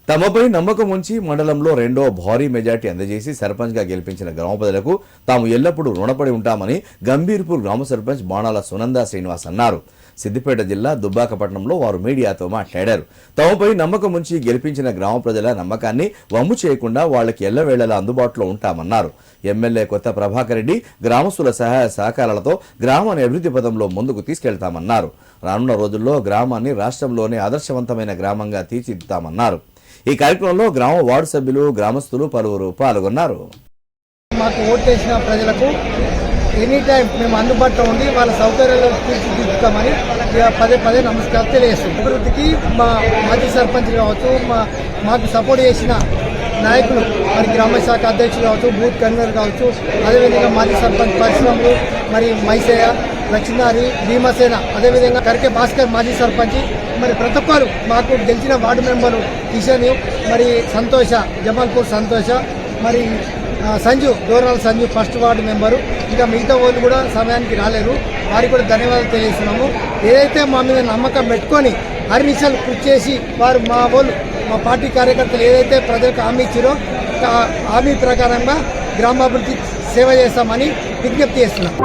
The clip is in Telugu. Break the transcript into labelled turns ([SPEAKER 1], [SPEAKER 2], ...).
[SPEAKER 1] తమపై నమ్మకం ఉంచి మండలంలో రెండో భారీ మెజార్టీ అందజేసి సర్పంచ్గా గెలిపించిన గ్రామ ప్రజలకు తాము ఎల్లప్పుడూ రుణపడి ఉంటామని గంభీర్పూర్ గ్రామ సర్పంచ్ బాణాల సునందా శ్రీనివాస్ అన్నారు. సిద్దిపేట జిల్లా దుబ్బాకపట్నంలో వారు మీడియాతో మాట్లాడారు. తమపై నమ్మకం ఉంచి గెలిపించిన గ్రామ ప్రజల నమ్మకాన్ని వమ్ము చేయకుండా వాళ్లకి ఎల్లవేళలా అందుబాటులో ఉంటామన్నారు. ఎమ్మెల్యే కొత్త ప్రభాకర్ రెడ్డి గ్రామస్తుల సహాయ సహకారాలతో గ్రామాన్ని అభివృద్ధి పథంలో ముందుకు తీసుకెళ్తామన్నారు. రానున్న రోజుల్లో గ్రామాన్ని రాష్ట్రంలోనే ఆదర్శవంతమైన గ్రామంగా తీర్చిదిద్దామన్నారు. ఈ కార్యక్రమంలో గ్రామ వార్డు సభ్యులు, గ్రామస్తులు పలువురు పాల్గొన్నారు.
[SPEAKER 2] మాకు ఓటేసిన ప్రజలకు ఎనీ టైం మేము అందుబాటులో ఉండి వాళ్ళ సౌకర్యాలు తీర్చిదిద్దుతామని పదే పదే నమస్కారం తెలియజేస్తాం. అభివృద్ధికి మా మాజీ సర్పంచ్ కావచ్చు, మాకు సపోర్ట్ చేసిన నాయకులు, మరి గ్రామ శాఖ అధ్యక్షులు కావచ్చు, బూత్ కన్వీనర్ కావచ్చు, అదేవిధంగా మాజీ సర్పంచ్ పరిశ్రమలు, మరి మైసయ్య, లక్ష్మీనారి, భీమసేన, అదేవిధంగా కరికే భాస్కర్ మాజీ సర్పంచ్, మరి ప్రతి ఒక్కరు మాకు గెలిచిన వార్డు మెంబరు కిషన్, మరి సంతోష, జమాల్పూర్ సంతోష, మరి సంజు, దూరాల సంజు ఫస్ట్ వార్డు మెంబరు, ఇంకా మిగతా వాళ్ళు కూడా సమయానికి రాలేరు. వారికి కూడా ధన్యవాదాలు తెలియజేస్తున్నాము. ఏదైతే మా మీద నమ్మకం పెట్టుకొని అన్ని కృషి చేసి వారు మా పార్టీ కార్యకర్తలు ఏదైతే ప్రజలకు హామీ ఇచ్చారో హామీ ప్రకారంగా గ్రామాభివృద్ధి సేవ చేస్తామని విజ్ఞప్తి చేస్తున్నాం.